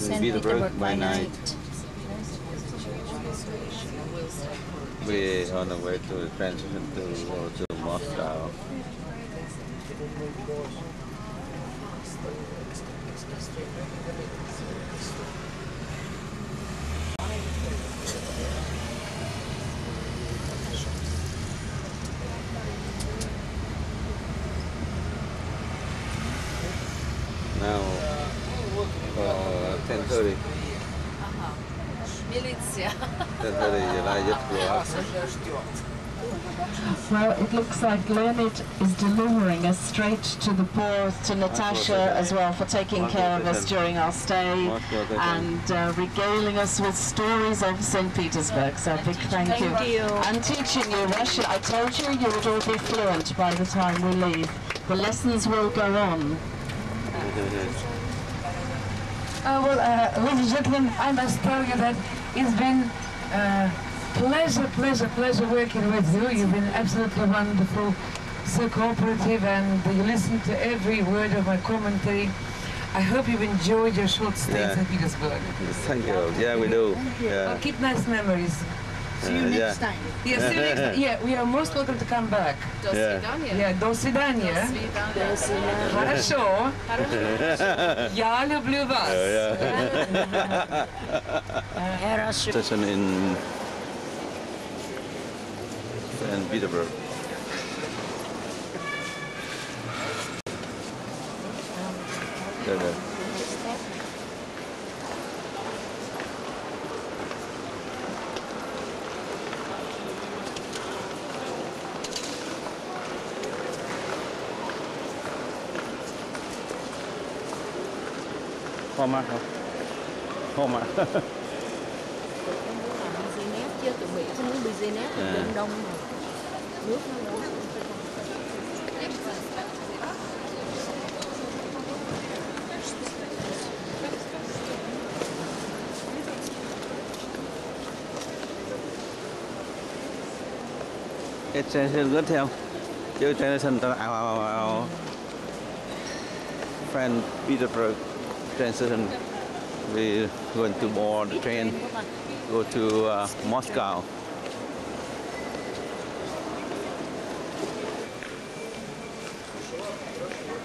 St. Petersburg by night. We're on the way to transition to Moscow. Now 10:30. Militia. 10:30 July just blew up. Well, it looks like Leonid is delivering us straight to the port, to Natasha as well for taking care of us during our stay and regaling us with stories of St. Petersburg. So a big thank you. And teaching you Russian. I told you you would all be fluent by the time we leave. The lessons will go on. Ladies and gentlemen, I must tell you that it's been pleasure working with you. You've been absolutely wonderful, so cooperative, and you listen to every word of my commentary. I hope you've enjoyed your short stay in St. Petersburg. Thank you. Yeah, we do. Yeah. I'll keep nice memories. See you next time. Yeah, see you next time. Yeah, we are most welcome to come back. До свидания. Yeah, до свидания. До свидания. Хорошо. Я люблю вас. Хорошо. Session in St. Petersburg. There. Hoa mát không? Hoa mát. Business chưa chuẩn bị cho những business ở Đông Đông mà nước nó nóng. It's good theo. You transition to our friend Petersburg transition. We're going to board the train, go to Moscow.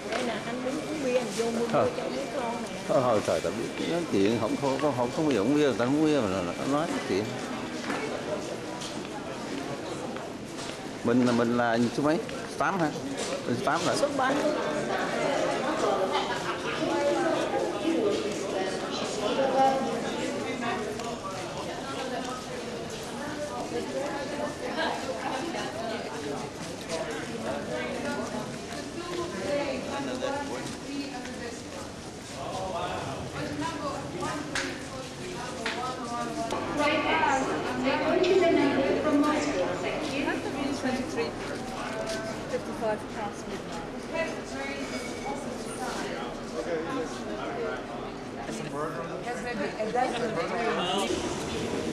Đây là anh muốn uống bia, vô mua bia cho mấy con này. Thôi trời, ta biết nói chuyện không bao giờ uống bia, người ta uống bia mà nói chuyện. Mình là số mấy? 8 hả? Mình 8 rồi. Số 3.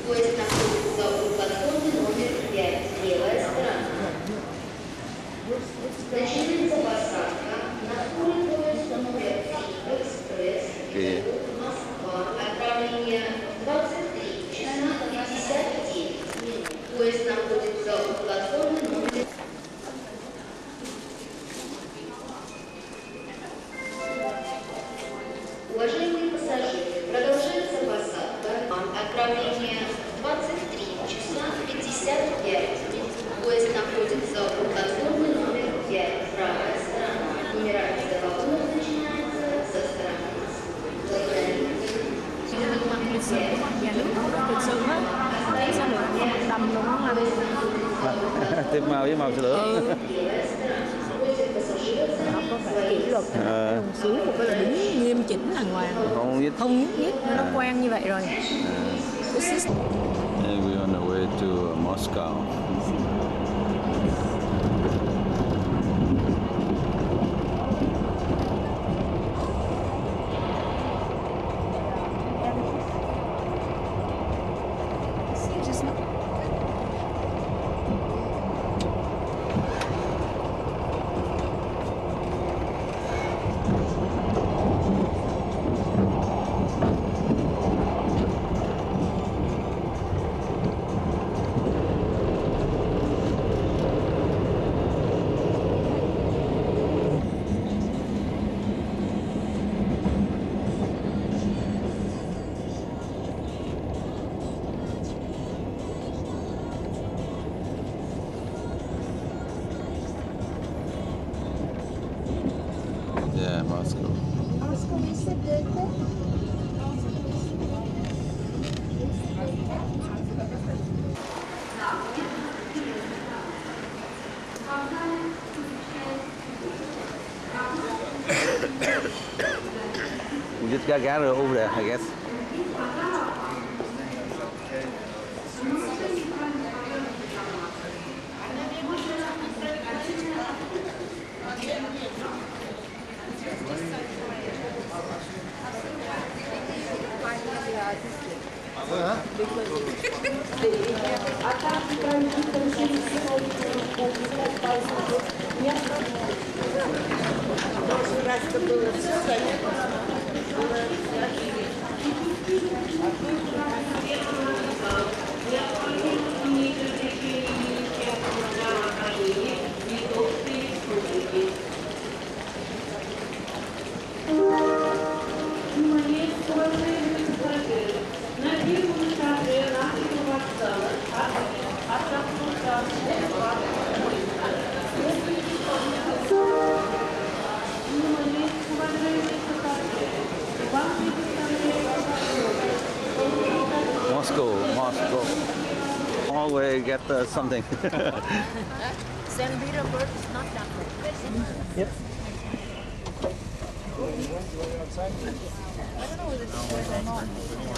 Поезд находится у платформы номер 5, левая сторона. Начинается посадка на скорый поезд номер 3 экспресс Москва. Отправление 23 часа 59 минут. Поезд находится у платформы номер 5. Уважаемые пассажиры, продолжается посадка. Отправление 23 часа 55 минут. Поезд находится у платформы номер 5, правая сторона. Нумерация вагонов начинается со стороны Москвы. Tiếp màu với màu sữa. Có phải kỷ luật đồng xứ một cái là đứng nghiêm chỉnh đàng hoàng, không nhất nó quen như vậy rồi. And we're on the way to Moscow. gather over there, I guess. Moscow. Always get something. St. Petersburg is not that bad. Yep. I don't know whether it's worth or not. I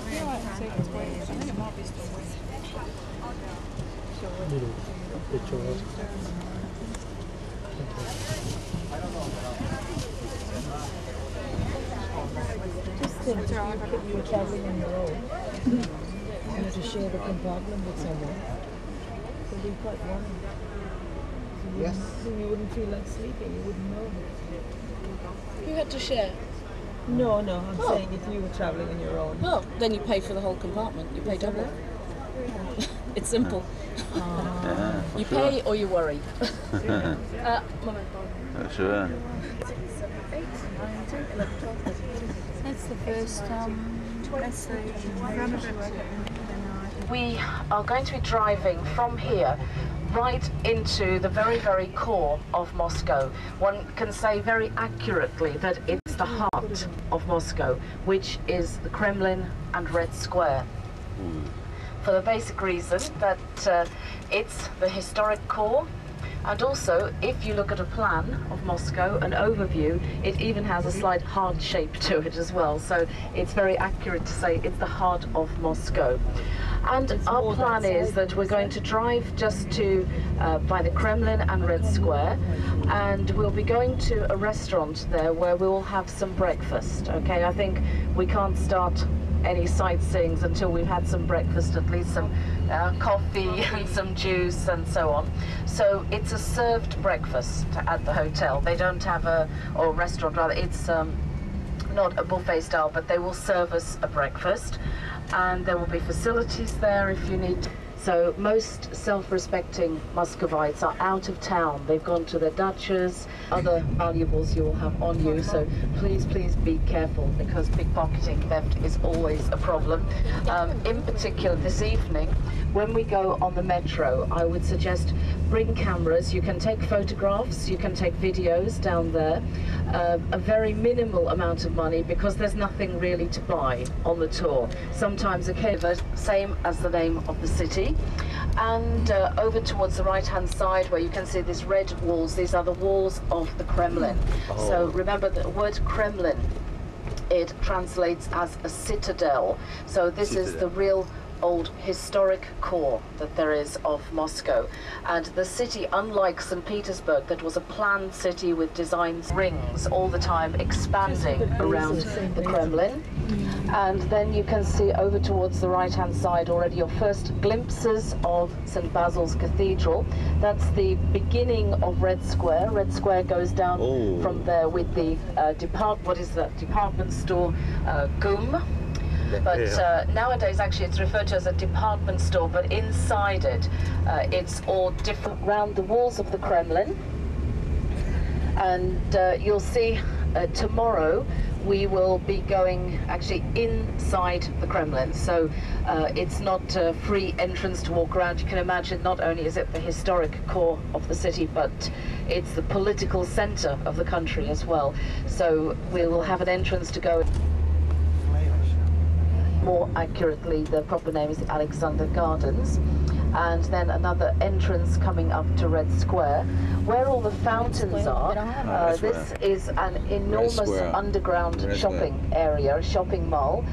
feel like I think it might be still worth. Just think if you were traveling on your own, you had to share the compartment with someone. It would be quite worrying. Yes. You wouldn't feel like sleeping, you wouldn't know. You had to share? No, I'm saying if you were traveling on your own. Well, then you pay for the whole compartment. You pay double. It's simple. You pay or you worry. Sure. That's the first, that's the We are going to be driving from here right into the very, very core of Moscow. One can say very accurately that it's the heart of Moscow, which is the Kremlin and Red Square. For the basic reason that it's the historic core, and also if you look at a plan of Moscow, an overview, it even has a slight heart shape to it as well, so it's very accurate to say it's the heart of Moscow. And our plan is that we're going to drive just to by the Kremlin and Red Square, and we'll be going to a restaurant there where we will have some breakfast. Okay, I think we can't start any sightseeing until we've had some breakfast, at least some coffee and some juice and so on. So it's a served breakfast at the hotel. They don't have or restaurant rather, it's not a buffet style, but they will serve us a breakfast, and there will be facilities there if you need. So most self-respecting Muscovites are out of town. They've gone to their dachas, other valuables you will have on you. So please be careful, because pickpocketing, theft is always a problem. In particular this evening, when we go on the metro, I would suggest bring cameras. You can take photographs, you can take videos down there. A very minimal amount of money, because there's nothing really to buy on the tour. Sometimes a cavert, same as the name of the city. And over towards the right-hand side, where you can see these red walls, these are the walls of the Kremlin. So remember the word Kremlin, it translates as a citadel. So this is the real old historic core that there is of Moscow. And the city, unlike St. Petersburg, that was a planned city with designs rings all the time expanding around the Kremlin. And then you can see over towards the right-hand side already your first glimpses of St. Basil's Cathedral. That's the beginning of Red Square. Red Square goes down from there with the department store, GUM. But nowadays actually it's referred to as a department store, but inside it it's all different around the walls of the Kremlin. And you'll see tomorrow we will be going actually inside the Kremlin, so it's not a free entrance to walk around. You can imagine not only is it the historic core of the city, but it's the political center of the country as well. So we will have an entrance to go. More accurately, the proper name is Alexander Gardens, and then another entrance coming up to Red Square, where all the fountains are. This is an enormous underground shopping area, a shopping mall.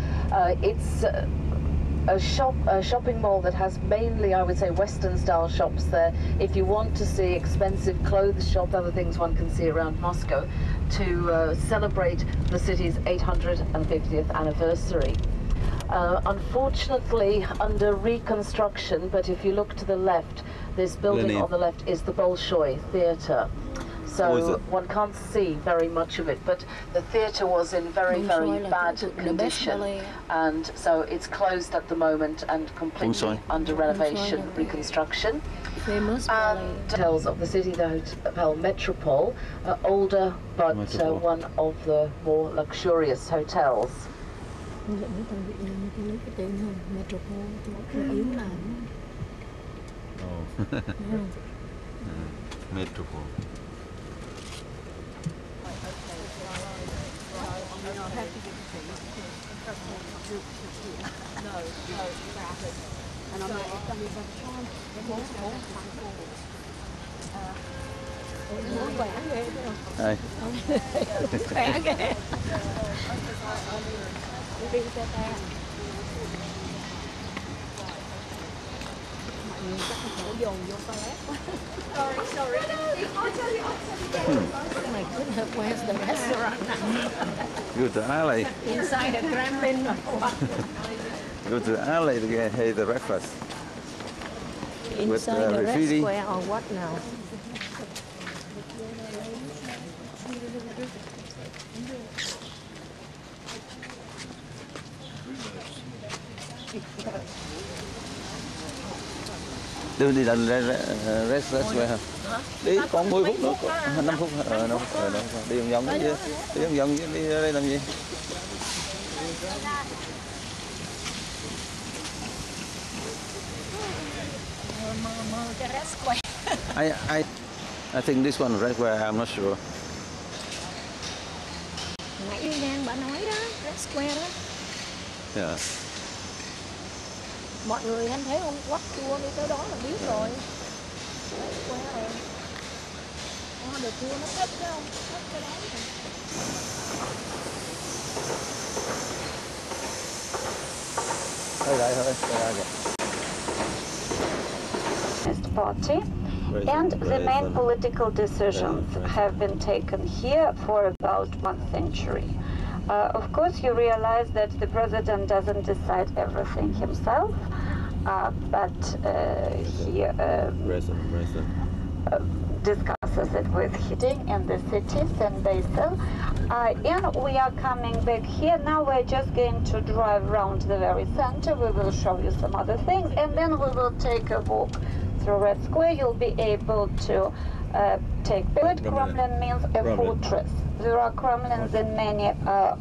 It's a shopping mall that has mainly, I would say, Western-style shops there. If you want to see expensive clothes shop, other things one can see around Moscow, to celebrate the city's 850th anniversary. Unfortunately, under reconstruction, but if you look to the left, this building on the left is the Bolshoi Theatre. So one can't see very much of it, but the theatre was in very, very bad condition, and so it's closed at the moment and completely under renovation, reconstruction. And hotels of the city, the Hotel Metropole, older but one of the more luxurious hotels. Metropole. Đây. Khỏe ghê. Sorry. Where's the restaurant now? Go to alley. Inside the Kremlin. Go to alley to get the breakfast. Inside the Red Square or what now? Đi đến Red Square hả? Đi còn 10 phút nữa, 5 phút, 5 phút, đi vòng vòng chứ, đi vòng vòng chứ, đi đây làm gì? Red Square. I think this one Red Square, I'm not sure. Nãy Giang bà nói đó, Red Square đó. Yeah. Mọi người anh thấy không, quắt chua đi tới đó là biết rồi. Red Square rồi. Được chua nó thích phải không? Thích cái đó rồi. Party, and the main political decisions have been taken here for about 1 century. Of course, you realize that the president doesn't decide everything himself, but he discusses it with him in the city, St. Basil. And we are coming back here. Now we're just going to drive around the very center. We will show you some other things, and then we will take a walk through Red Square. You'll be able to take part. Kremlin means a fortress. There are Kremlins in many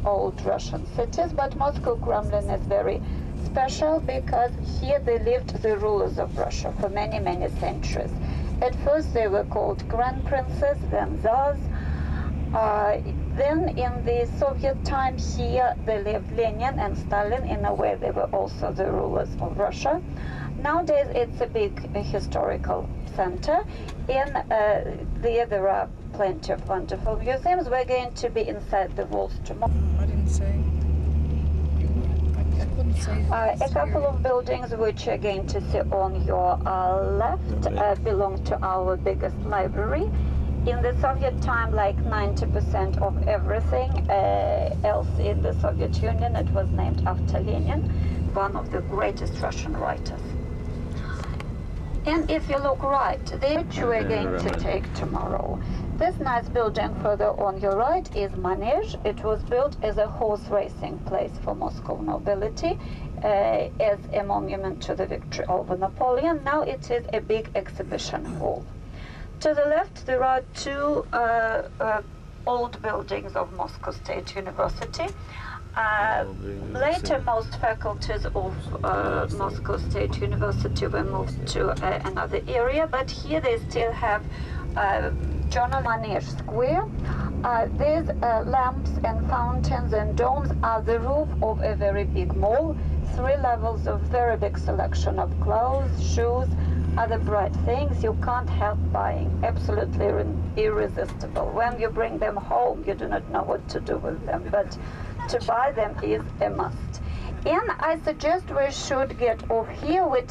old Russian cities, but Moscow Kremlin is very special because here they lived the rulers of Russia for many, many centuries. At first they were called Grand Princes, then Tsars. Then in the Soviet time here they lived Lenin and Stalin. In a way they were also the rulers of Russia. Nowadays it's a big historical center. There are plenty of wonderful museums. We're going to be inside the walls tomorrow. I didn't say. I couldn't say. A couple of buildings which you're going to see on your left belong to our biggest library. In the Soviet time, like 90% of everything else in the Soviet Union, it was named after Lenin, one of the greatest Russian writers. And if you look right, the which we're going to take tomorrow. This nice building further on your right is Manege. It was built as a horse racing place for Moscow nobility, as a monument to the victory over Napoleon. Now it is a big exhibition hall. To the left, there are two old buildings of Moscow State University. Later, most faculties of Moscow State University were moved to another area, but here they still have Journal Manege Square. These lamps and fountains and domes are the roof of a very big mall. 3 levels of very big selection of clothes, shoes, other bright things, you can't help buying. Absolutely irresistible. When you bring them home, you do not know what to do with them, but to buy them is a must. And I suggest we should get off here with...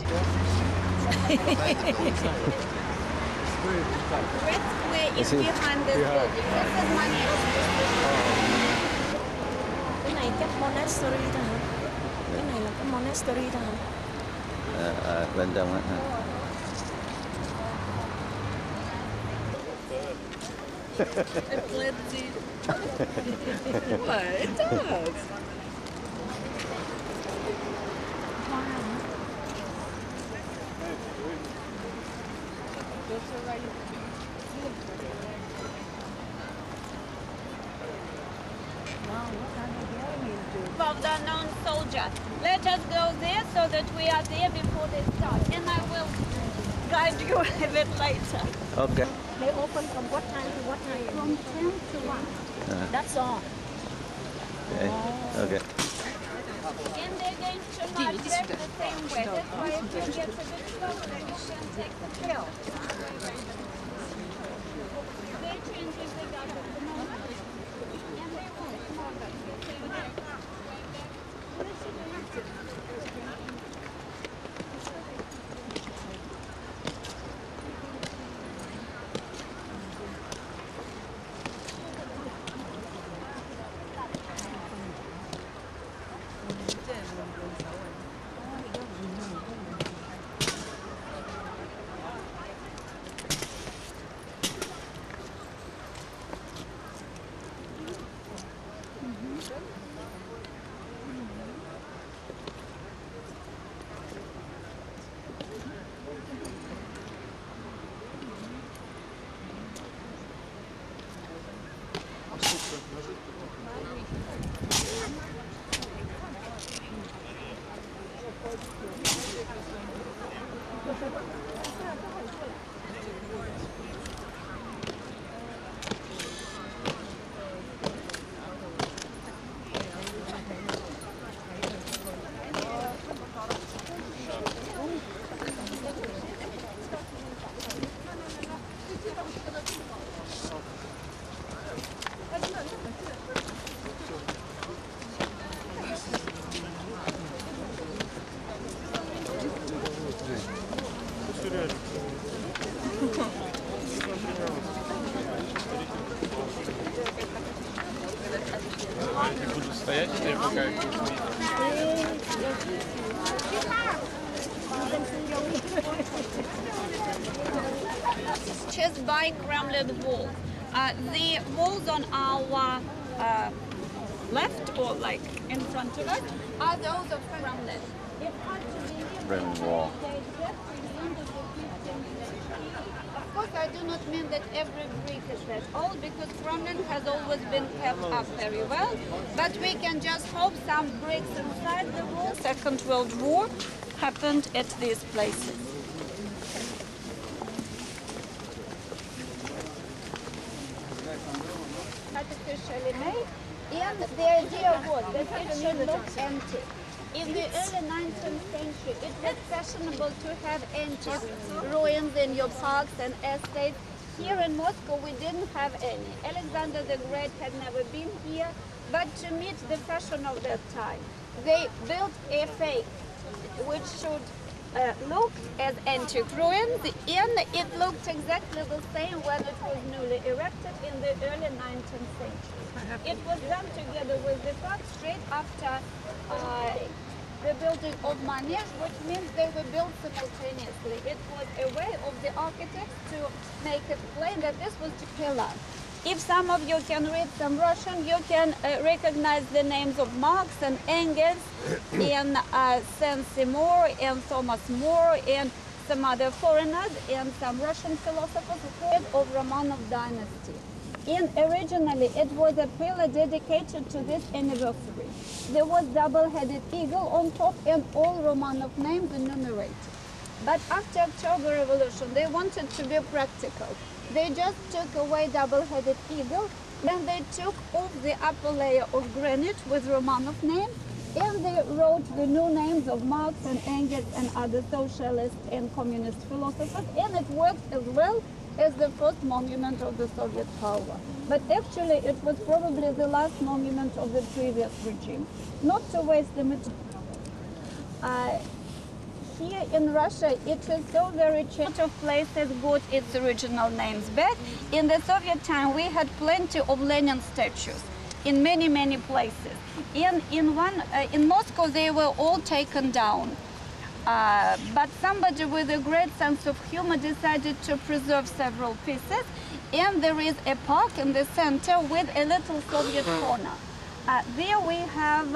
Is behind the building. This is money. Cái này chắc monastery thôi hả? Cái này là cái monastery thôi hả? Bên trong á. It blends in. What? It does. Of the known soldier. Let us go there so that we are there before they start. And I will guide you a bit later. Okay. They open from what time to what time? From 10 to 1. That's all. Okay. Okay. And they're going to not dress the same way. That's why if you get a bit slower, then you can take the pill. They're changing the guard at the moment. And they won't small them. Just by Kremlin wall. The walls on our left or like in front of us are those of Kremlin. Kremlin wall. Of course, I do not mean that every brick is that old, because Kremlin has always been kept up very well. But we can just hope some bricks inside the wall. Second World War happened at these places. Artificially made, and the idea was that it should look empty. In the early 19th century, it was fashionable to have empty ruins in your parks and estates. Here in Moscow, we didn't have any. Alexander the Great had never been here, but to meet the fashion of that time, they built a fake, which should look as antique ruins, and it looked exactly the same when it was newly erected in the early 19th century. It was done together with the park straight after the building of Manege, which means they were built simultaneously. It was a way of the architects to make it plain that this was the pillar. If some of you can read some Russian, you can recognize the names of Marx and Engels and Saint-Simon and Thomas More and some other foreigners and some Russian philosophers head of Romanov dynasty. And originally it was a pillar dedicated to this anniversary. There was double-headed eagle on top and all Romanov names enumerated. But after October Revolution, they wanted to be practical. They just took away double-headed eagle, then they took off the upper layer of granite with Romanov name, and they wrote the new names of Marx and Engels and other socialist and communist philosophers, and it works as well as the first monument of the Soviet power. But actually it was probably the last monument of the previous regime. Not to waste the material. Here in Russia, it is so very cheap. A lot of places got its original names back. In the Soviet time, we had plenty of Lenin statues in many places. In Moscow, they were all taken down. But somebody with a great sense of humor decided to preserve several pieces. And there is a park in the center with a little Soviet corner. There we have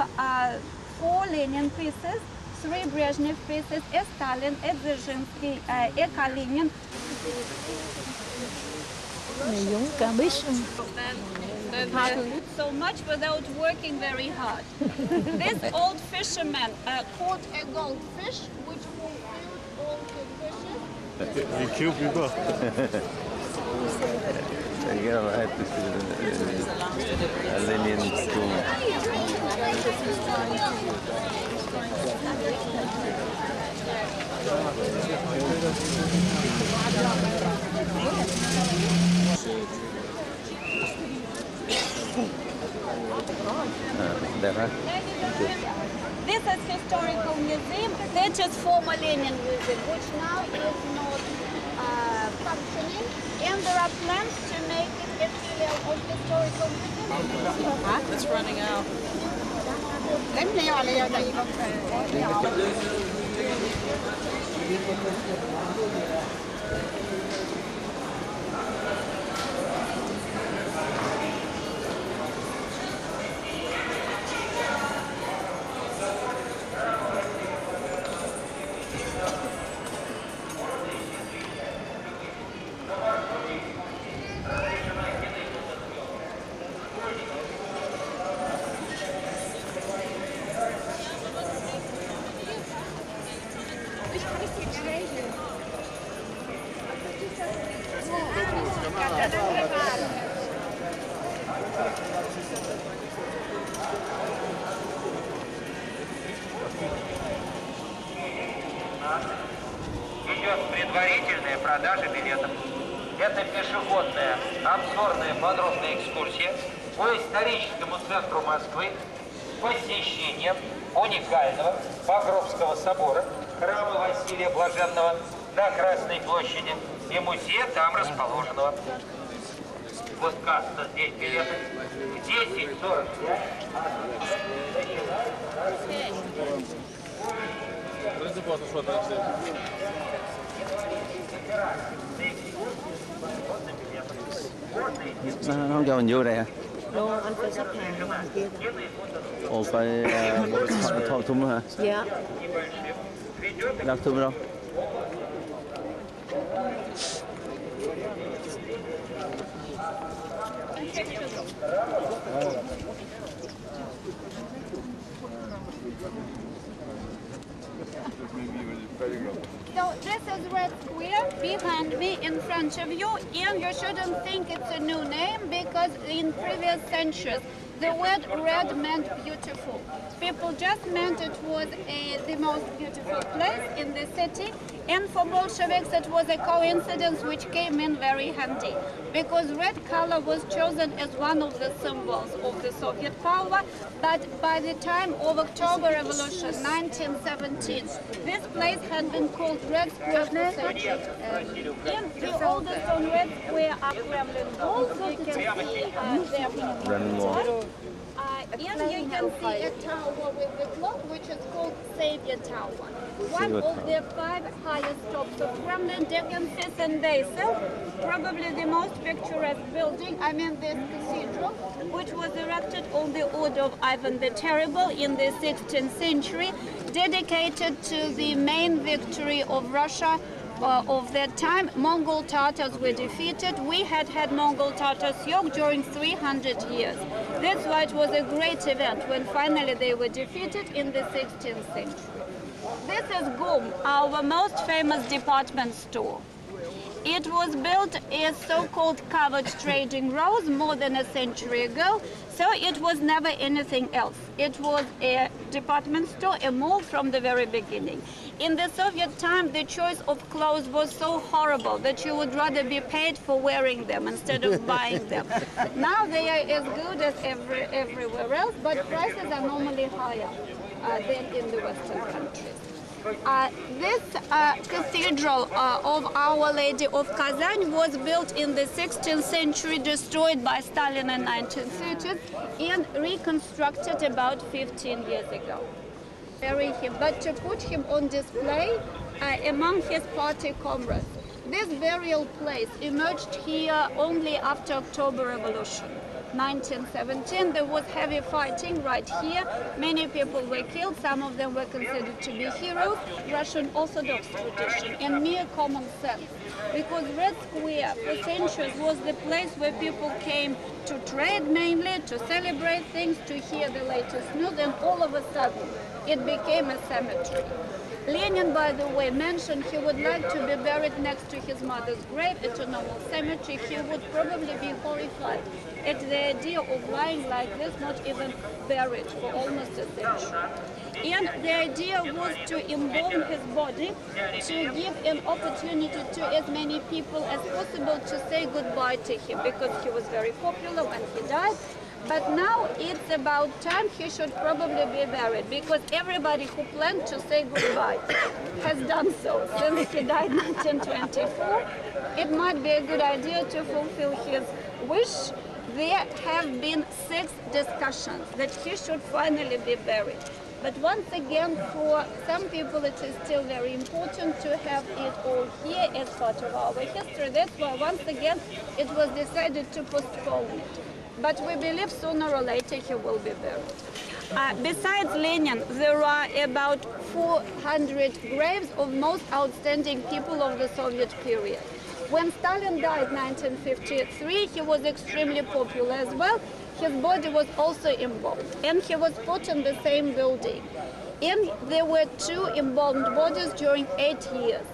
4 Lenin pieces, 3 Brezhnev pieces, a Stalin, a Dzerzhinsky, a Kalinin. So much without working very hard. This old fisherman caught a goldfish, which fulfilled all his wishes. He killed people. Lenin This is historical museum. That is former Lenin museum, which now is not functioning. And there are plans to make it a filial of historical museum. It's running out. Идет предварительная продажа билетов. Это пешеходная, обзорная, подробная экскурсия по историческому центру Москвы с посещением уникального Покровского собора, храма Василия Блаженного на Красной площади и музея там расположенного. Вот касса здесь билеты 10:45. Nó không cho mình vô đây hả? Đâu, anh phải xếp hàng ngoài kia. Ồ, phải thâu thum hả? Dạ. Đâu thum đâu? So this is Red Square behind me, in front of you, and you shouldn't think it's a new name because in previous centuries the word red meant beautiful. People just meant it was the most beautiful place in the city, and for Bolsheviks it was a coincidence which came in very handy because red color was chosen as one of the symbols of the Soviet power. But by the time of October Revolution 1917, this place had been called Red Square for centuries. And the oldest on Red Square are Kremlin walls. You can see them. And you can see a tower with the clock, which is called Savior Tower. One of the 5 highest tops of Kremlin, Dekensis and Basil, probably the most picturesque building, I mean this cathedral, which was erected on the order of Ivan the Terrible in the 16th century, dedicated to the main victory of Russia of that time. Mongol Tatars were defeated. We had Mongol Tatars yoked during 300 years. That's why it was a great event when finally they were defeated in the 16th century. This is GUM, our most famous department store. It was built as so-called covered trading rows more than a century ago, so it was never anything else. It was a department store, a mall from the very beginning. In the Soviet time, the choice of clothes was so horrible that you would rather be paid for wearing them instead of buying them. Now they are as good as everywhere else, but prices are normally higher than in the Western countries. This cathedral of Our Lady of Kazan was built in the 16th century, destroyed by Stalin in 1930s, and reconstructed about 15 years ago. Bury him, but to put him on display among his party comrades. This burial place emerged here only after October Revolution. 1917, there was heavy fighting right here. Many people were killed, some of them were considered to be heroes. Russian Orthodox tradition and mere common sense. Because Red Square for centuries was the place where people came to trade mainly, to celebrate things, to hear the latest news, and all of a sudden it became a cemetery. Lenin, by the way, mentioned he would like to be buried next to his mother's grave at a normal cemetery. He would probably be horrified at the idea of lying like this, not even buried for almost a century. And the idea was to embalm his body, to give an opportunity to as many people as possible to say goodbye to him, because he was very popular when he died. But now it's about time he should probably be buried, because everybody who planned to say goodbye has done so since he died in 1924. It might be a good idea to fulfill his wish. There have been 6 discussions that he should finally be buried. But once again, for some people it is still very important to have it all here as part of our history. That's why once again it was decided to postpone it. But we believe sooner or later he will be buried. Besides Lenin, there are about 400 graves of most outstanding people of the Soviet period. When Stalin died in 1953, he was extremely popular as well. His body was also embalmed, and he was put in the same building. And there were 2 embalmed bodies during 8 years.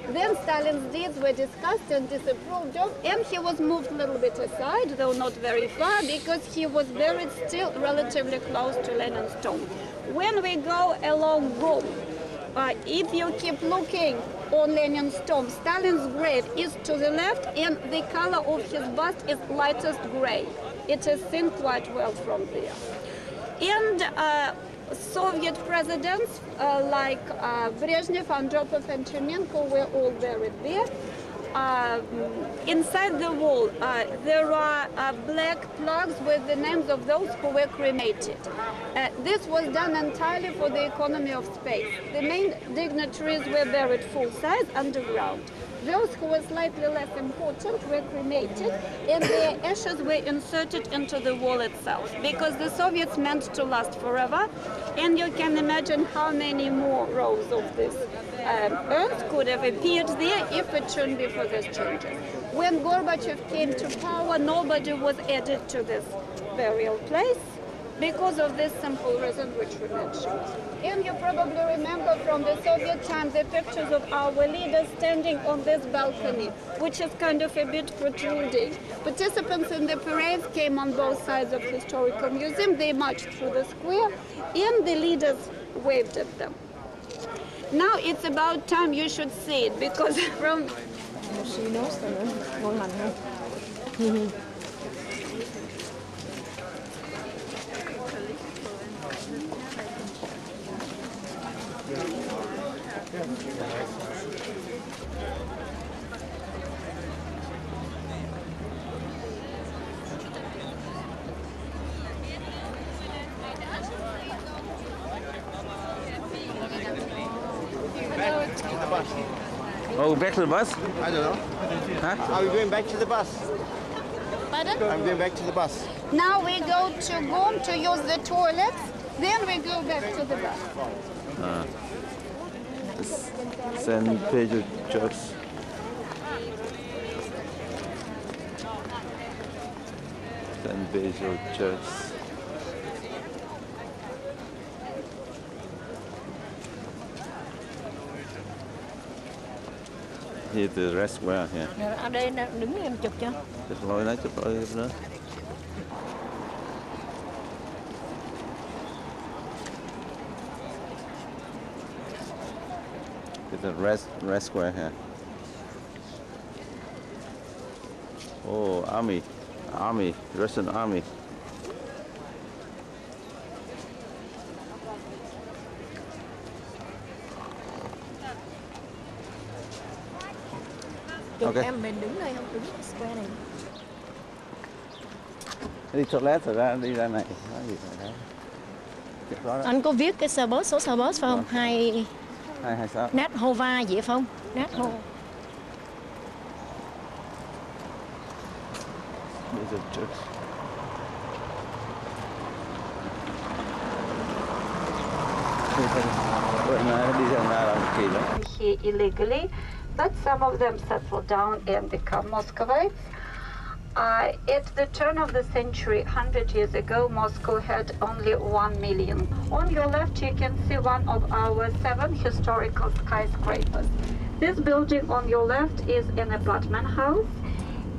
Then Stalin's deeds were discussed and disapproved of, and he was moved a little bit aside, though not very far, because he was buried still relatively close to Lenin's tomb. When we go along Rome, if you keep looking on Lenin's tomb, Stalin's grave is to the left, and the color of his bust is lightest gray. It is seen quite well from there. And Soviet presidents like Brezhnev, Andropov, and Chemenko were all buried there. Inside the wall, there are black plugs with the names of those who were cremated. This was done entirely for the economy of space. The main dignitaries were buried full-size underground. Those who were slightly less important were cremated, and their ashes were inserted into the wall itself, because the Soviets meant to last forever, and you can imagine how many more rows of this urns could have appeared there if it shouldn't be for these changes. When Gorbachev came to power, nobody was added to this burial place because of this simple reason which we mentioned. And you probably remember from the Soviet time the pictures of our leaders standing on this balcony, which is kind of a bit protruding. Participants in the parades came on both sides of the historical museum. They marched through the square, and the leaders waved at them. Now it's about time you should see it, because from... Oh, back to the bus? I don't know. Huh? Are we going back to the bus? Pardon? I'm going back to the bus. Now we go to Gom to use the toilets, then we go back to the bus. San Pedro Church. San Pedro Church. Here's the red square here. Ở đây đứng em chụp cho. Chụp lôi nữa. It's a red square here. Oh, army, Russian army. Chụp Okay. em mình đứng đây không, đứng square này. Đi toilet rồi ra đi ra này. Nói gì đó. Anh có viết cái số bus phải không? 226. Nát Hova vậy phải không? Nát Hova. There's a church. Here illegally, but some of them settle down and become Muscovites. At the turn of the century, 100 years ago, Moscow had only 1 million. On your left, you can see one of our 7 historical skyscrapers. This building on your left is an apartment house,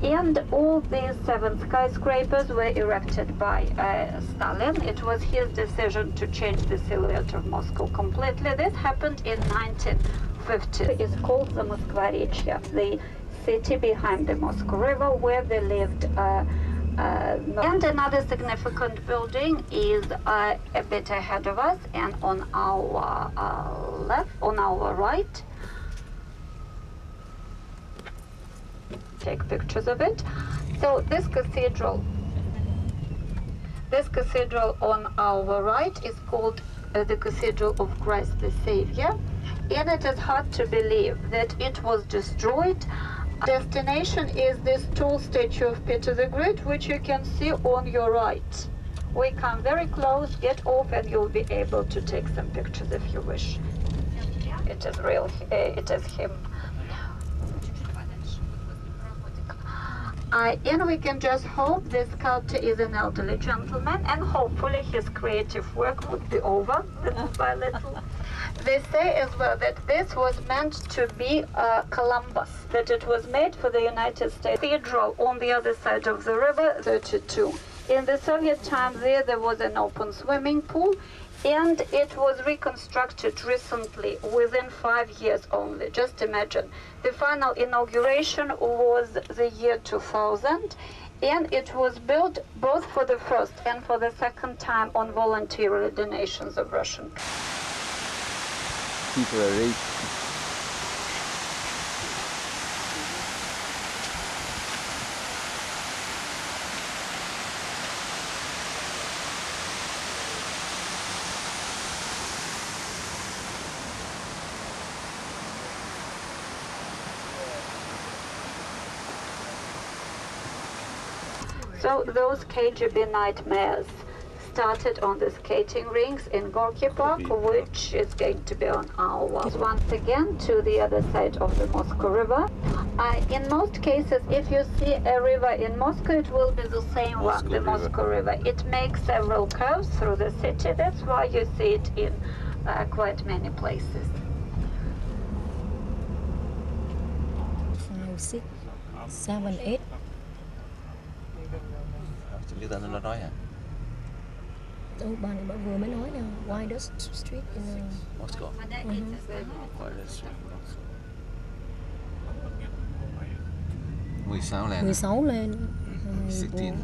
and all these 7 skyscrapers were erected by Stalin. It was his decision to change the silhouette of Moscow completely. This happened in 1950. It's called the Moskvarechye, the city behind the Moscow River where they lived. And another significant building is a bit ahead of us and on our left, on our right. Take pictures of it. So this cathedral on our right is called the Cathedral of Christ the Savior, and it is hard to believe that it was destroyed. Destination is this tall statue of Peter the Great, which you can see on your right. We come very close, get off, and you'll be able to take some pictures if you wish. It is real, it is him. And we can just hope this sculptor is an elderly gentleman, and hopefully his creative work would be over little by little. They say as well that this was meant to be Columbus, that it was made for the United States. Cathedral on the other side of the river, 32. In the Soviet time there was an open swimming pool, and it was reconstructed recently, within 5 years only. Just imagine. The final inauguration was the year 2000, and it was built both for the first and for the second time on voluntary donations of Russian people are rich. So those KGB nightmares started on the skating rinks in Gorky Park, which is going to be on our wall. Once again to the other side of the Moscow River. In most cases, if you see a river in Moscow, it will be the same one, the Moscow River. It makes several curves through the city. That's why you see it in quite many places. 5, 6, 7, 8. Chúng ta nó nói hả? Đâu, bạn vừa mới nói nè, Widest Street in Moscow. Widest Street. 16 lên. 16 lên. 16.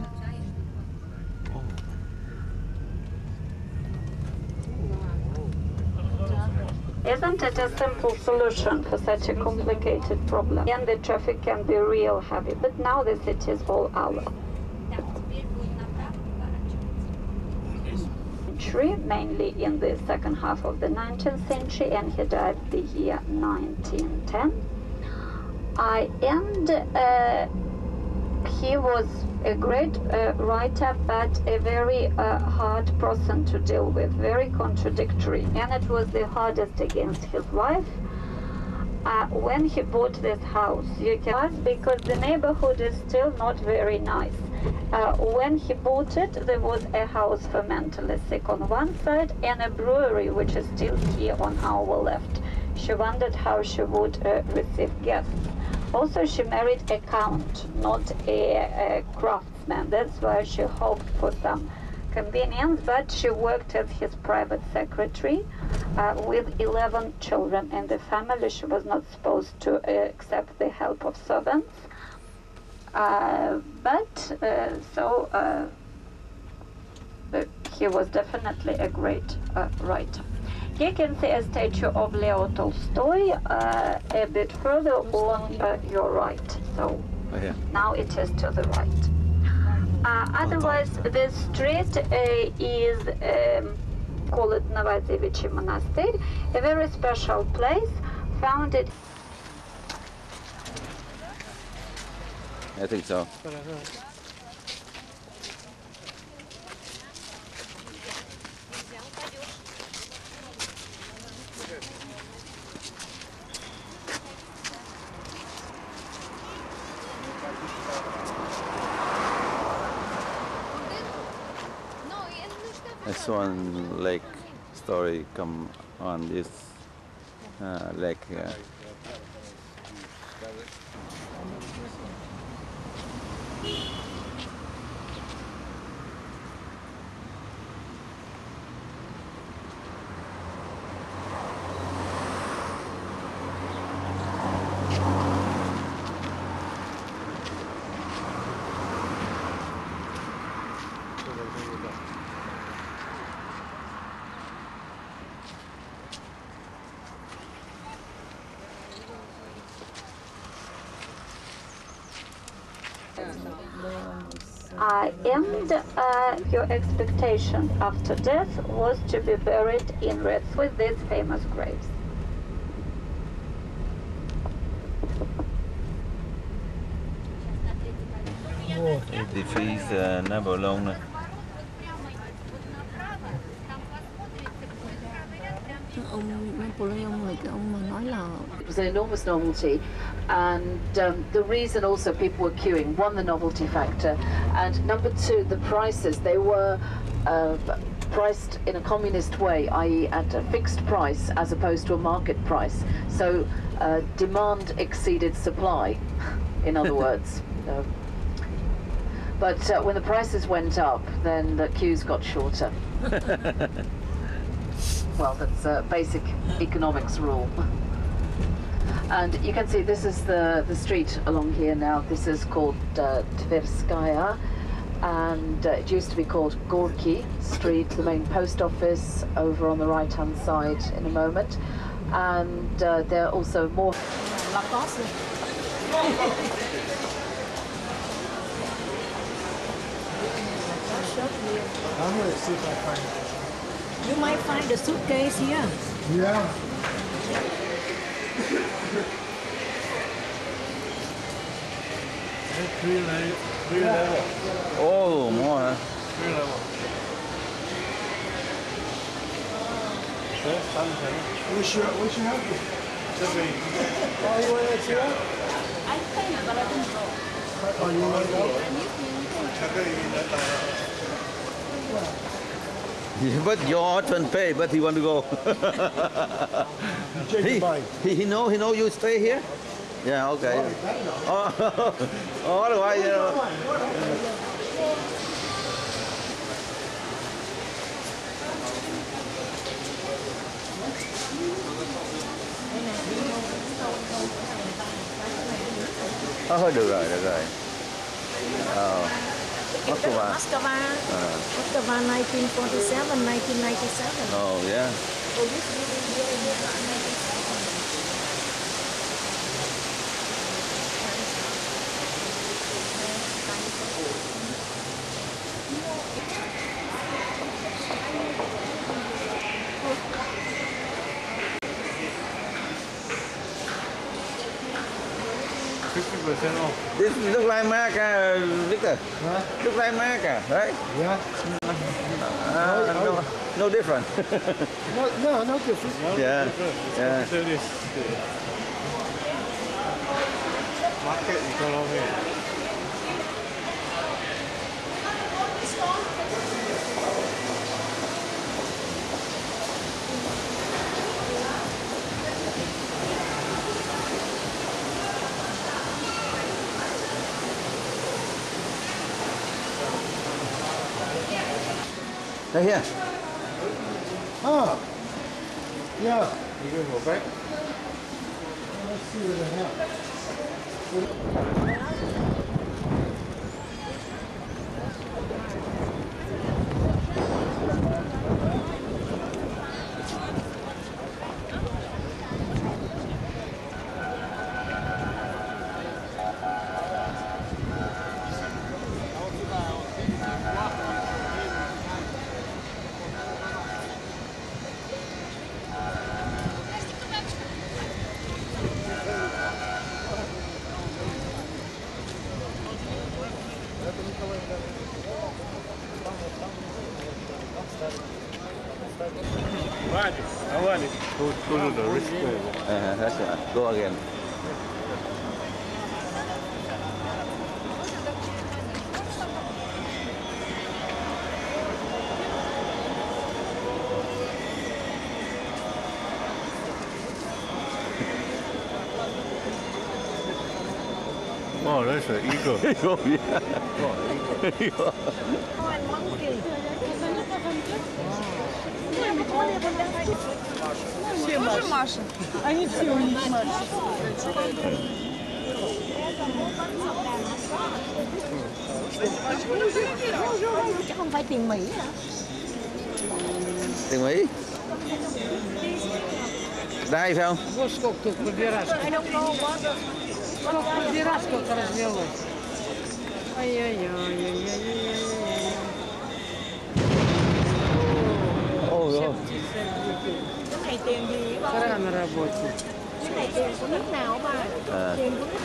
Isn't it a simple solution for such a complicated problem? And the traffic can be real heavy, but now the city is all ours. Mainly in the second half of the 19th century, and he died the year 1910. He was a great writer, but a very hard person to deal with, very contradictory, and it was the hardest against his wife. When he bought this house, you can ask, because the neighborhood is still not very nice. When he bought it, there was a house for mentally sick on one side and a brewery, which is still here on our left. She wondered how she would receive guests. Also, she married a count, not a craftsman. That's why she hoped for some convenience, but she worked as his private secretary with 11 children in the family. She was not supposed to accept the help of servants. He was definitely a great writer. You can see a statue of Leo Tolstoy a bit further on your right. So now it is to the right. Otherwise, the street is called Novodevичий Monastery, a very special place founded. I think so. Swan Lake story come on this lake here. And your expectation after death was to be buried in Reds with these famous graves. Thì phí nó bao lâu nè. It was an enormous novelty, and the reason also people were queuing, one, the novelty factor, and number two, the prices. They were priced in a communist way, i.e. at a fixed price as opposed to a market price. So demand exceeded supply, in other words. But when the prices went up, then the queues got shorter. Well, that's a basic economics rule. And you can see this is the street along here now. This is called Tverskaya, and it used to be called Gorky Street, the main post office over on the right-hand side in a moment. And there are also more... I'm going to see if I find it. You might find the suitcase here. Yeah. Three level. Oh, more, huh? 3 level. What's your helper? Oh, you want to see that? I think, but I don't know. Oh, you want to go? But your husband pay, but he want to go. he know you stay here? Yeah, okay. Oh, otherwise, you know. Được rồi. Moscow. Moscow 1947, 1997. Oh, yeah. So this really here in 1997. This look like America, Victor. Huh? Look like America, right? Yeah. No different. no different. Yeah. Yeah. Market economy. Right here. Ah. Yeah. You going to go back? Let's see what the hell. Go to the wrist square. That's right. Go again. Oh, that's an eagle. Oh, yeah. Oh, eagle. Все Маша. Они все у них Маша. Chứ không phải tiền Mỹ hả? Tiền Mỹ. Đây phải không? Вот сколько тут выбирать. Сколько выбирать, сколько разнялось. Ай-яй-яй-яй-яй-яй-яй. Ôi ôi. Cái này tiền gì ba? Пора на работе. Cái này tiền của nước nào ba? Tiền của nước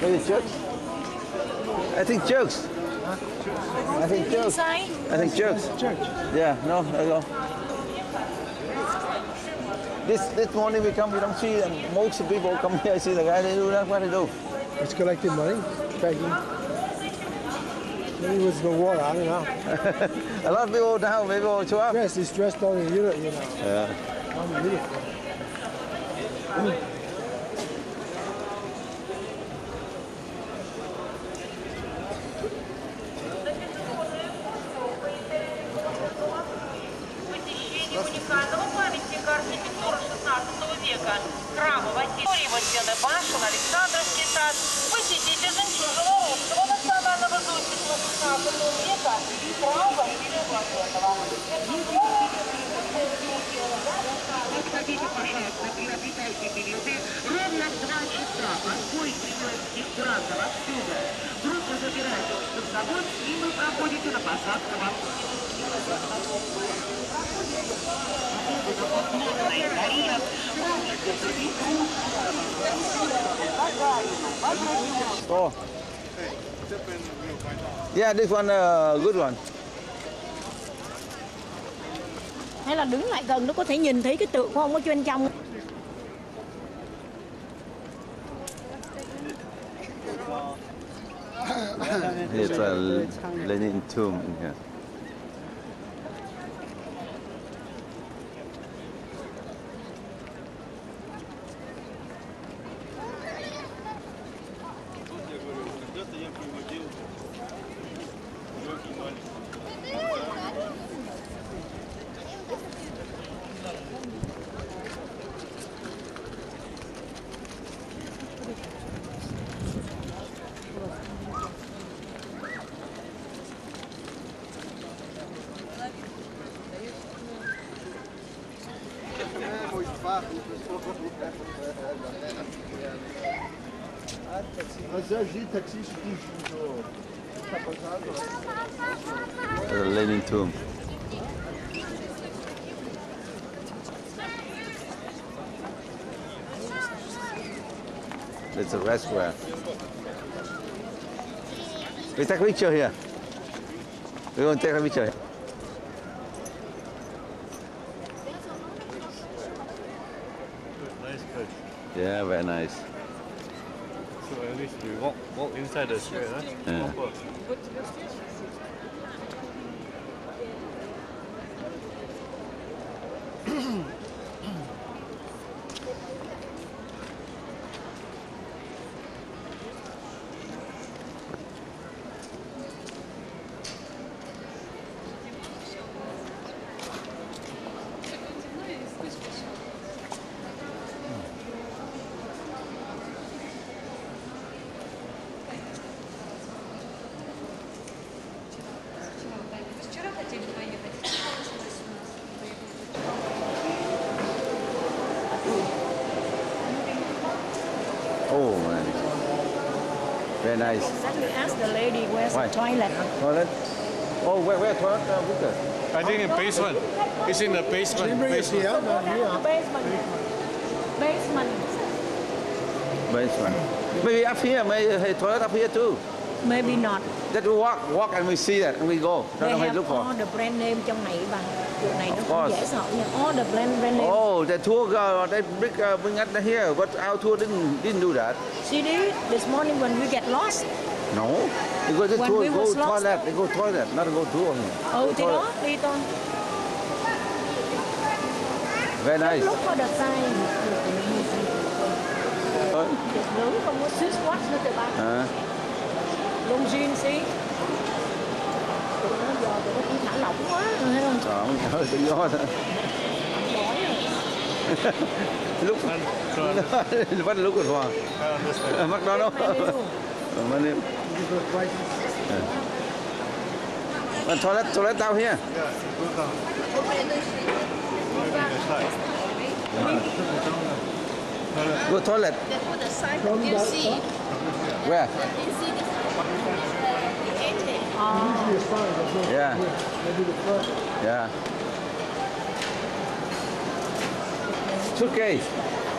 Maybe Turks? I think Turks. I think Turks. I think Turks. Yeah, no, there you go. This morning we come, we don't see, and most of the people come here, see the guy, they do that, what they do? It's collecting money, begging. Maybe with the water, I don't know. A lot of people down, maybe will show up. Yes, it's dressed down in Europe, you know. Yeah. Beautiful. Уникального памятника архитектуры 16 века храма Василия Василия Башен, Александровский сад. Посетите жемчужину русского национального зодчества 16 века храм Василия Блаженного. Подходите, пожалуйста, приобретайте билеты ровно в 2 часа. Отбой из города отсюда. Группу забирайте с собой, и вы проходите на посадку в Store. Yeah, this one good one. hay là đứng lại gần nó có thể nhìn thấy cái tượng của ông ở bên trong. It's a Lenin tomb in here. The Lenin tomb. It's a red square. We take a picture here. We want to take a picture. Nice coach. Yeah, very nice. So at least we walk inside the square, huh? Yeah. Oh man, very nice. Exactly, ask the lady where's Why? the toilet. Toilet? Oh, where toilet, Victor? I think in basement. It's in the basement. Go down the basement. Basement. Maybe up here, maybe toilet up here too. Maybe not. That we walk and we see that and we go. They Don't have look for. all the brand name trong này bà. Chỗ này nó Of cũng course. dễ sợ nha. All the brand name. Oh, the tour they bring us here, but our tour didn't do that. See this morning when we get lost. No, because the When tour we go was lost. toilet, they go toilet, not go tour here. Ừ thì Toilet. đó, đi thôi. Very nice. Look for the sign. Lớn không có Swiss watch nữa tụi ba. Long jean xí. Tụi nó giờ tụi nó cũng thả lỏng quá rồi thấy không? Trời tự do thôi. Lúc bắt lúc rồi hòa. McDonald's. Money. Toilet down here. Go toilet. They put the sign that you see. Where? You see this the 80. Yeah. Yeah. Suitcase.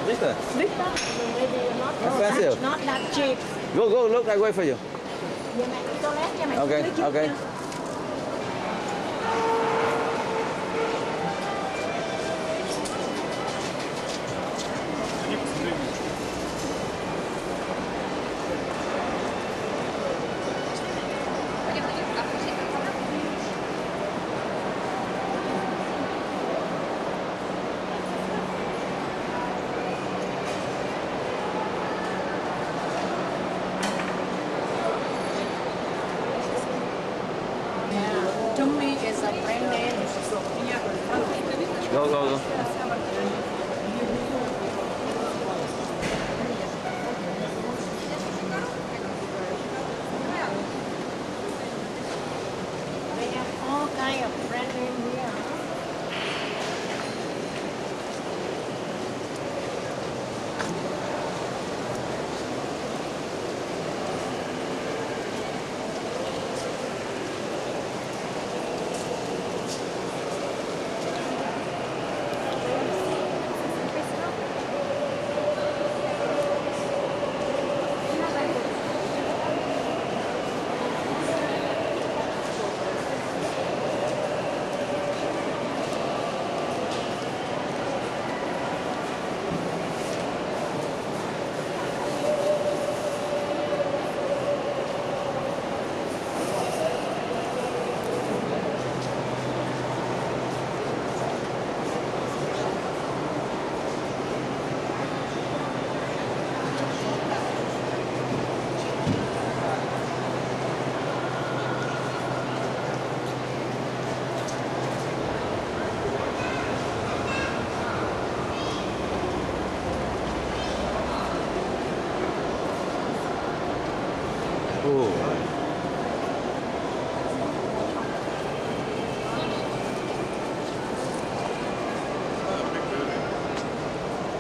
Victor. Victor, maybe not Expensive. not that cheap. Go look. I wait for you. Giờ mẹ đi toilet cho mẹ Okay. lấy trước Okay. nha. Tummy is a brand name. Go. They have all kind of brand name here.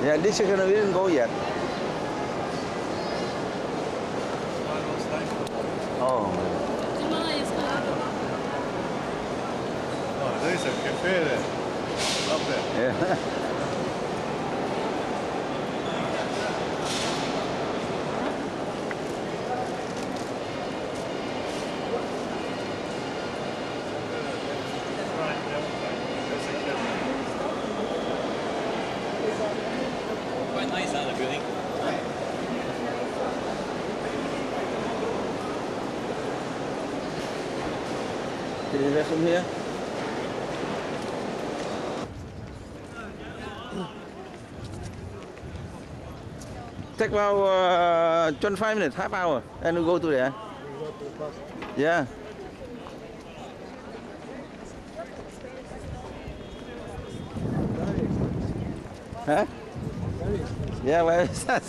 Yeah, this chicken we didn't go yet. Oh. Oh, there is a cafe there. Up there. Yeah. Quite nice, huh, the building? Is there from here? Take about 25 minutes, half hour, and we go to there. Yeah. Huh? Yeah, where is that?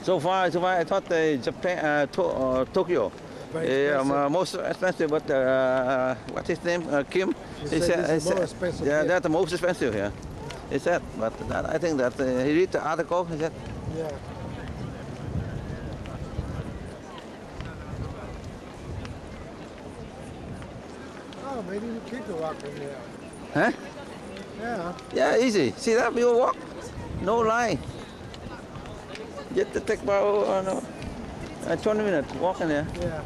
So far, I thought Japan, Tokyo, most expensive. But what's his name? Kim. He said it's more expensive Yeah, here. that's the most expensive here. He said, but I think that he read the article. He said. Yeah. Oh, maybe we could go up in there. Huh? Yeah. Yeah, easy. See that we will walk. No line. Just to take about 20 minutes walking there. Yeah.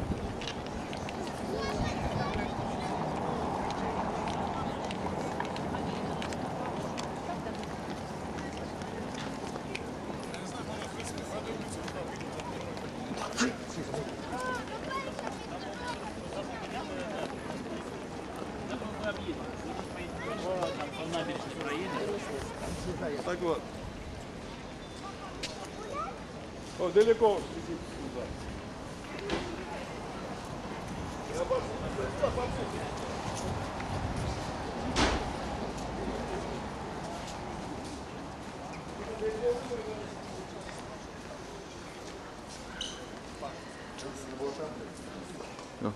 Так вот. О, далеко. Go.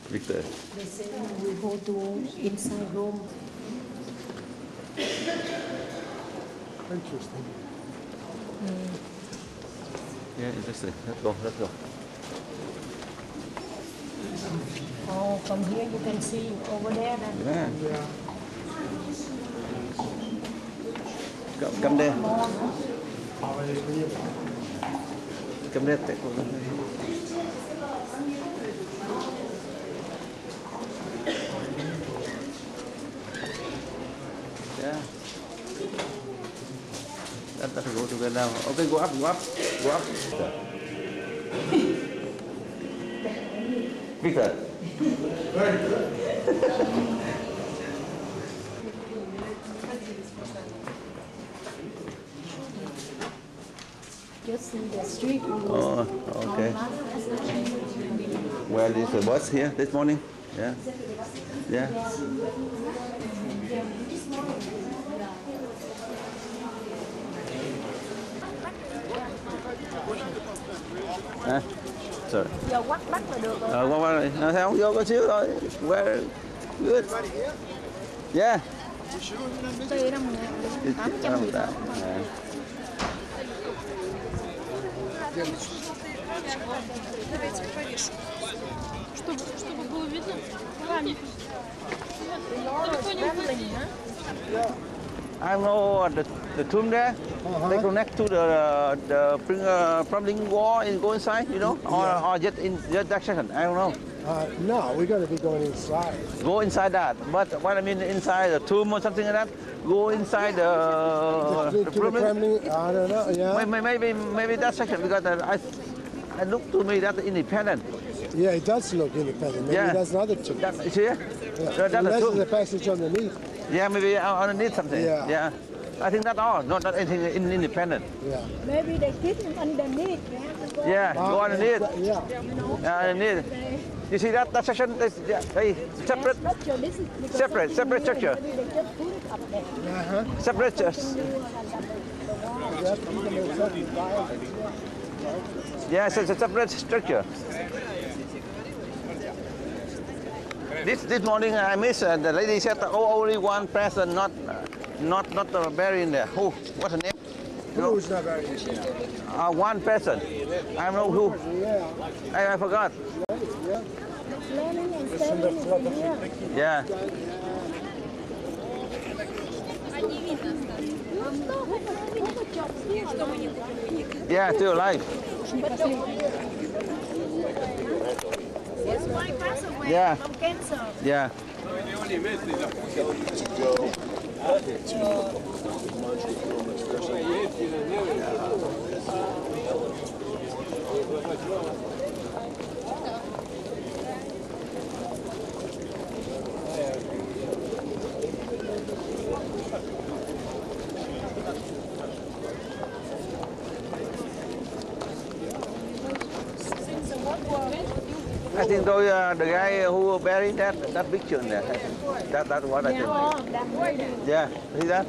Victor. They say we go to inside room. Interesting. Yeah, interesting. Let's go. Let's go. Oh, from here you can see over there. Then. Yeah. Come there. Come there. Take one. Yeah. Let's go together now. Okay, go up, go up, go up. Victor. Just see the street. Oh, okay. Well, is the bus here this morning? Yeah. Yeah. À, sorry. Giờ quắt bắt là được rồi. Qua đây. Theo vô có xíu thôi. Well, good. Yeah. Tùy đâu mà 800 Да. Давайте повешу. Чтобы было видно. I know the tomb there. They connect to the Kremlin wall and go inside, you know, or just in just that section. I don't know. No, we're going to be going inside. Go inside that, but what I mean inside the tomb or something like that. Go inside the Kremlin. I don't know. Yeah. Maybe that section because I look to me that's independent. Yeah, it does look independent. Maybe that's another tomb. It's here. Yeah. Unless there's a passage underneath. Yeah, maybe underneath something. Yeah. I think that's all. Not anything independent. Yeah. Maybe they keep them underneath. Yeah, go underneath. Yeah. Underneath. You see that section? They separate structure. Separate. Yes, it's a separate structure. This morning I missed. The lady said only one person, not buried in there. Who? What's her name? Who's not buried? One person. I don't know who. I forgot. Yeah. Yeah, still alive. His wife passed away from cancer. Yeah. think the guy who buried that picture in there. That's what I think. Yeah, see that?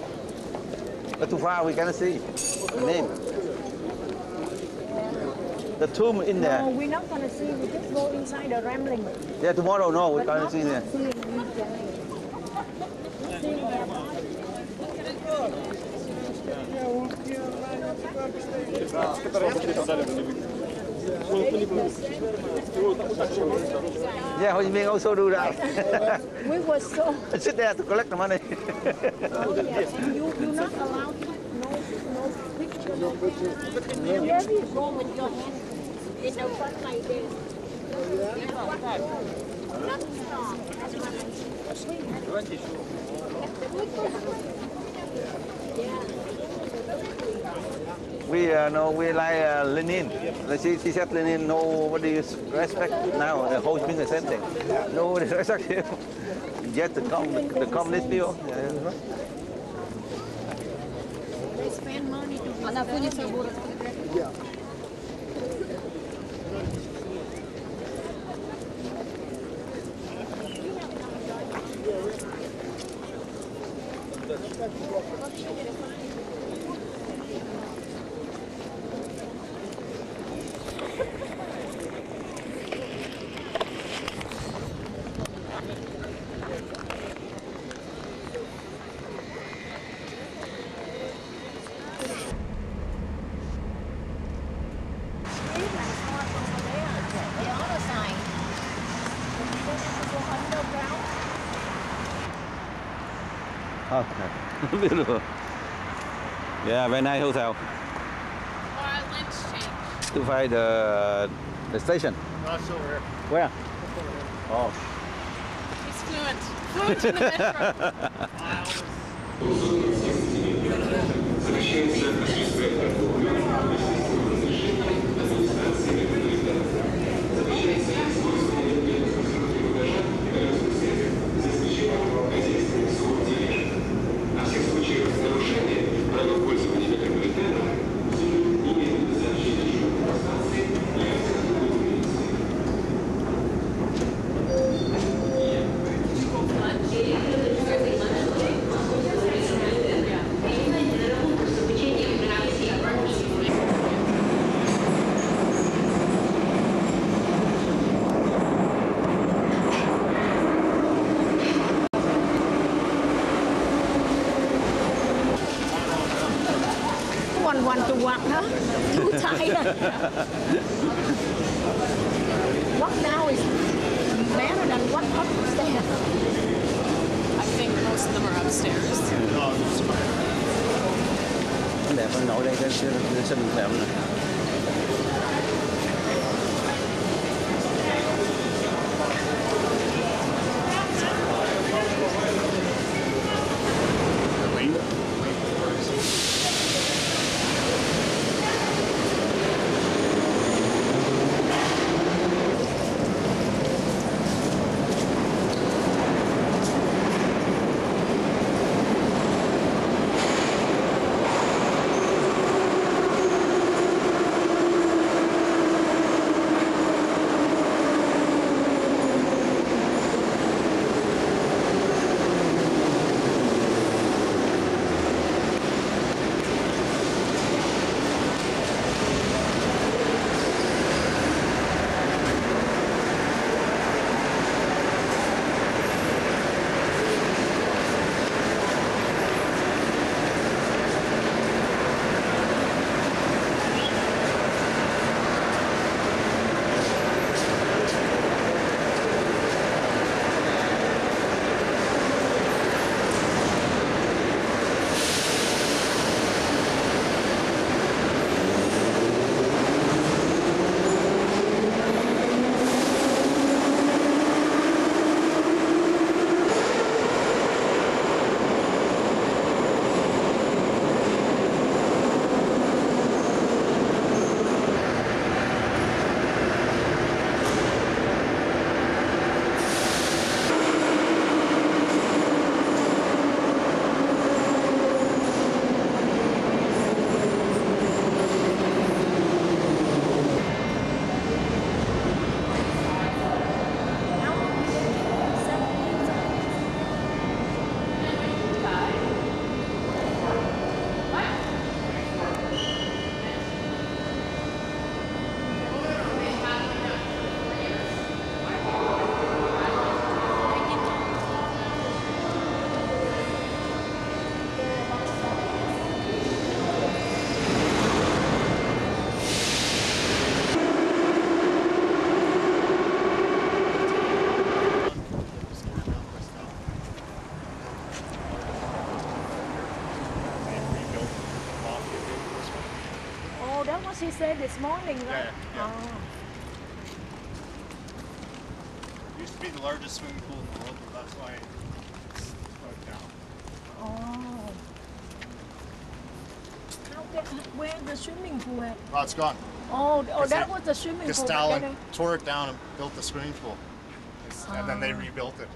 But too far we cannot see the name. The tomb in there. No, we're not gonna see. We just go inside the rambling. Yeah, tomorrow no, we're gonna see there. Yeah, Ho Chi Minh also do that. We were so. Sit there to collect the money. You're not allowed to. No picture. Wherever you go with your hand in the front like this. We like Lenin. She said Lenin, nobody respect now. The Ho Chi Minh the same thing. Nobody respect him. Yet the communist people. They spend money to Yeah. Okay, beautiful. Yeah, very nice hotel. To find the station. No, it's over here. Where? Oh. He's fluent. Fluent in One to walk, huh? Too tired. What now is better than what upstairs? I think most of them are upstairs. Đẹp hơn nổi đây, cái xinh đẹp này. that's what she said this morning, right? Yeah. Oh. It used to be the largest swimming pool in the world, but that's why it's shut down. Oh. Where's the swimming pool at? Oh, it's gone. Oh, that was the swimming pool. Stalin tore it down and built the swimming pool. And then they rebuilt it.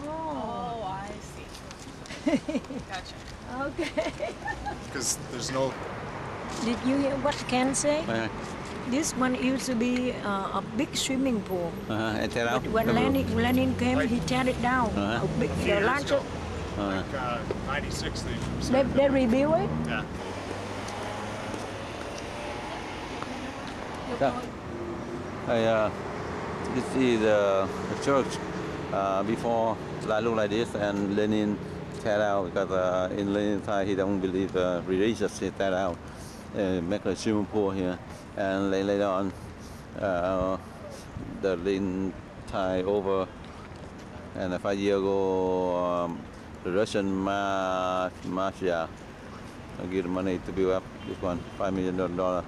Oh, I see. Gotcha. Okay. Because there's no... Did you hear what Ken say? This one used to be a big swimming pool. And tear out? But when Lenin came, he tear it down. A big, the larger... Like 96 they rebuilt it? Yeah. This is the church before look like this, and Lenin tear out because in Lenin's time he don't believe religious. He tear out, make a swimming pool here, and later on the Lenin time over, and 5 years ago the Russian mafia give money to build up this one, $5 million.